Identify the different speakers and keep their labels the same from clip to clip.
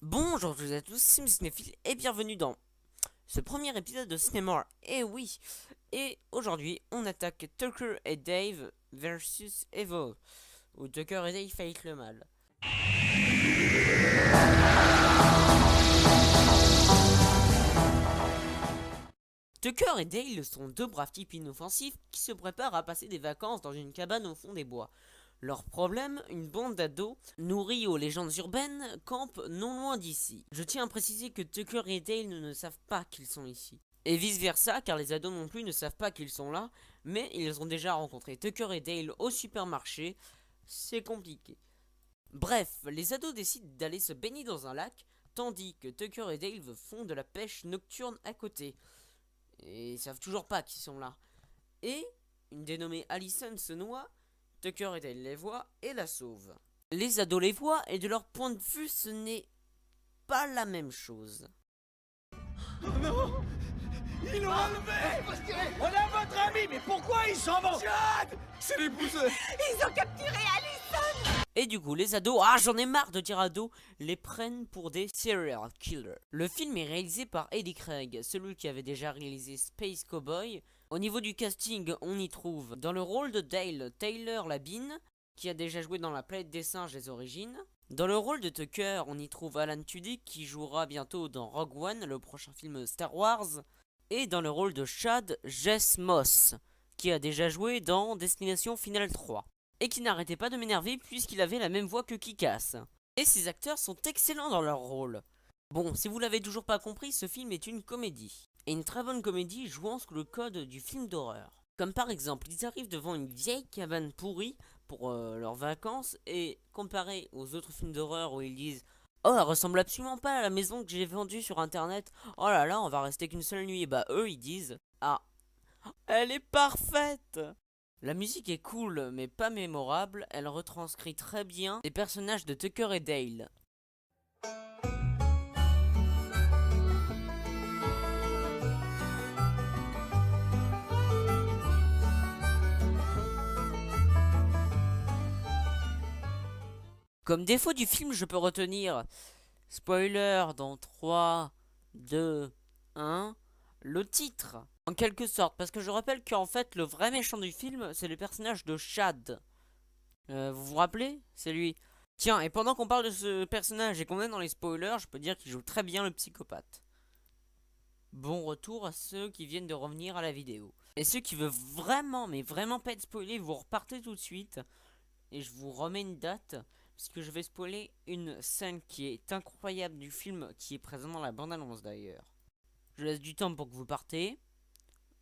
Speaker 1: Bonjour à toutes et à tous, c'est Cinéphile et bienvenue dans ce premier épisode de Cinéma. Et oui, et aujourd'hui on attaque Tucker et Dave versus Evil, où Tucker et Dave fight le mal. Tucker et Dale sont deux braves types inoffensifs qui se préparent à passer des vacances dans une cabane au fond des bois. Leur problème, une bande d'ados, nourris aux légendes urbaines, campe non loin d'ici. Je tiens à préciser que Tucker et Dale ne savent pas qu'ils sont ici. Et vice versa, car les ados non plus ne savent pas qu'ils sont là, mais ils ont déjà rencontré Tucker et Dale au supermarché. C'est compliqué. Bref, les ados décident d'aller se baigner dans un lac, tandis que Tucker et Dale font de la pêche nocturne à côté. Et ils savent toujours pas qu'ils sont là. Et une dénommée Allison se noie. Tucker et Dale les voient et la sauvent. Les ados les voient et de leur point de vue, ce n'est pas la même chose.
Speaker 2: Oh non! Ils l'ont enlevé! On a votre ami, mais pourquoi ils s'en vont? Chad! C'est les pousseurs!
Speaker 3: Ils ont capturé Allison!
Speaker 1: Et du coup, les ados, j'en ai marre de dire ados, les prennent pour des serial killers. Le film est réalisé par Eddie Craig, celui qui avait déjà réalisé Space Cowboy. Au niveau du casting, on y trouve dans le rôle de Dale, Taylor Labine, qui a déjà joué dans La Planète des Singes les origines. Dans le rôle de Tucker, on y trouve Alan Tudyk, qui jouera bientôt dans Rogue One, le prochain film Star Wars. Et dans le rôle de Chad, Jess Moss, qui a déjà joué dans Destination Finale 3. Et qui n'arrêtait pas de m'énerver puisqu'il avait la même voix que Kick-Ass. Et ces acteurs sont excellents dans leur rôle. Bon, si vous l'avez toujours pas compris, ce film est une comédie. Et une très bonne comédie jouant sous le code du film d'horreur. Comme par exemple, ils arrivent devant une vieille cabane pourrie pour leurs vacances et comparé aux autres films d'horreur où ils disent « Oh, elle ressemble absolument pas à la maison que j'ai vendue sur internet. Oh là là, on va rester qu'une seule nuit. » Et bah eux, ils disent « Ah, elle est parfaite !» La musique est cool, mais pas mémorable. Elle retranscrit très bien les personnages de Tucker et Dale. Comme défaut du film, je peux retenir spoiler dans 3, 2, 1, le titre. En quelque sorte, parce que je rappelle qu'en fait, le vrai méchant du film, c'est le personnage de Chad. Vous vous rappelez? C'est lui. Tiens, et pendant qu'on parle de ce personnage et qu'on est dans les spoilers, je peux dire qu'il joue très bien le psychopathe. Bon retour à ceux qui viennent de revenir à la vidéo. Et ceux qui veulent vraiment, mais vraiment pas être spoilés, vous repartez tout de suite. Et je vous remets une date, parce que je vais spoiler une scène qui est incroyable du film, qui est présente dans la bande-annonce d'ailleurs. Je laisse du temps pour que vous partez.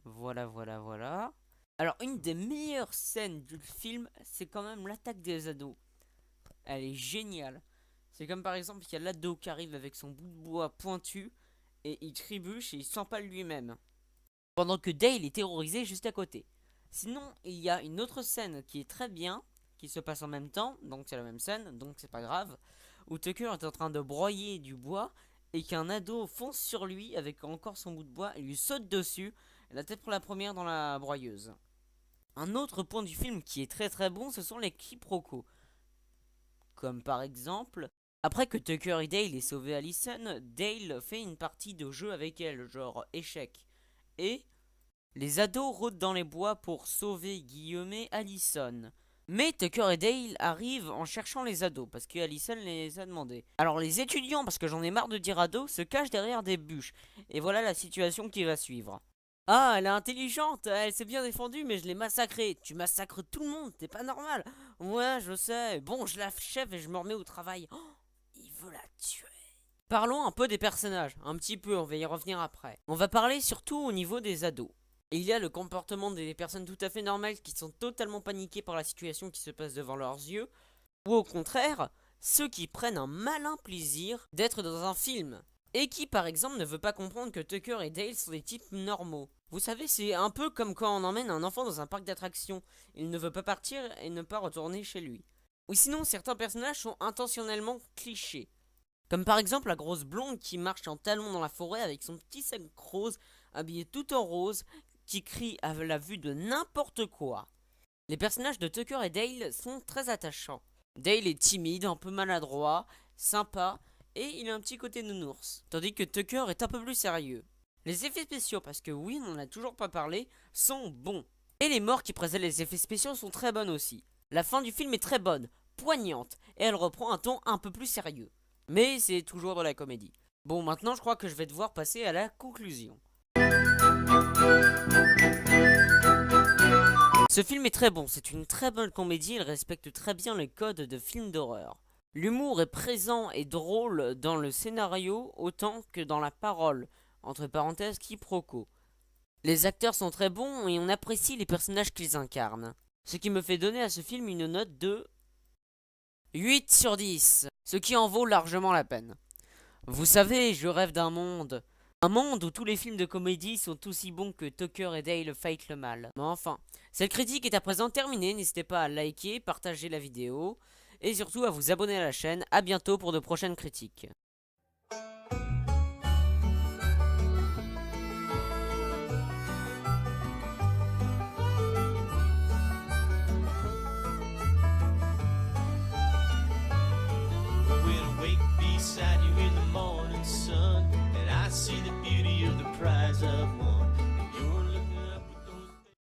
Speaker 1: Voilà, voilà, voilà. Alors, une des meilleures scènes du film, c'est quand même l'attaque des ados. Elle est géniale. C'est comme par exemple, il y a l'ado qui arrive avec son bout de bois pointu, et il trébuche et il s'empale lui-même. Pendant que Dale est terrorisé juste à côté. Sinon, il y a une autre scène qui est très bien, qui se passe en même temps, donc c'est la même scène, donc c'est pas grave, où Tucker est en train de broyer du bois, et qu'un ado fonce sur lui avec encore son bout de bois et lui saute dessus, la tête pour la première dans la broyeuse. Un autre point du film qui est très très bon, ce sont les quiproquos. Comme par exemple, après que Tucker et Dale aient sauvé Allison, Dale fait une partie de jeu avec elle, genre échec. Et les ados rôdent dans les bois pour sauver Guillemet Allison. Mais Tucker et Dale arrivent en cherchant les ados, parce que Allison les a demandés. Alors les étudiants, parce que j'en ai marre de dire ados, se cachent derrière des bûches. Et voilà la situation qui va suivre. Ah, elle est intelligente, elle s'est bien défendue, mais je l'ai massacrée. Tu massacres tout le monde, t'es pas normal. Ouais, je sais. Bon, je l'achève et je me remets au travail. Oh, il veut la tuer. Parlons un peu des personnages, un petit peu, on va y revenir après. On va parler surtout au niveau des ados. Il y a le comportement des personnes tout à fait normales qui sont totalement paniquées par la situation qui se passe devant leurs yeux, ou au contraire, ceux qui prennent un malin plaisir d'être dans un film, et qui par exemple ne veut pas comprendre que Tucker et Dale sont des types normaux. Vous savez, c'est un peu comme quand on emmène un enfant dans un parc d'attractions, il ne veut pas partir et ne pas retourner chez lui. Ou sinon, certains personnages sont intentionnellement clichés. Comme par exemple la grosse blonde qui marche en talons dans la forêt avec son petit sac rose, habillé tout en rose, qui crie à la vue de n'importe quoi. Les personnages de Tucker et Dale sont très attachants. Dale est timide, un peu maladroit, sympa, et il a un petit côté nounours. Tandis que Tucker est un peu plus sérieux. Les effets spéciaux, parce que oui, on n'en a toujours pas parlé, sont bons. Et les morts qui précèdent les effets spéciaux sont très bonnes aussi. La fin du film est très bonne, poignante, et elle reprend un ton un peu plus sérieux. Mais c'est toujours de la comédie. Bon, maintenant je crois que je vais devoir passer à la conclusion. Ce film est très bon, c'est une très bonne comédie, il respecte très bien les codes de films d'horreur. L'humour est présent et drôle dans le scénario autant que dans la parole, entre parenthèses quiproquo. Les acteurs sont très bons et on apprécie les personnages qu'ils incarnent. Ce qui me fait donner à ce film une note de 8 sur 10, ce qui en vaut largement la peine. Vous savez, je rêve d'un monde. Un monde où tous les films de comédie sont aussi bons que Tucker et Dale fight le mal. Mais enfin, cette critique est à présent terminée, n'hésitez pas à liker, partager la vidéo, et surtout à vous abonner à la chaîne. A bientôt pour de prochaines critiques.
Speaker 2: Beside you in the morning sun, and I see the beauty of the prize I've won.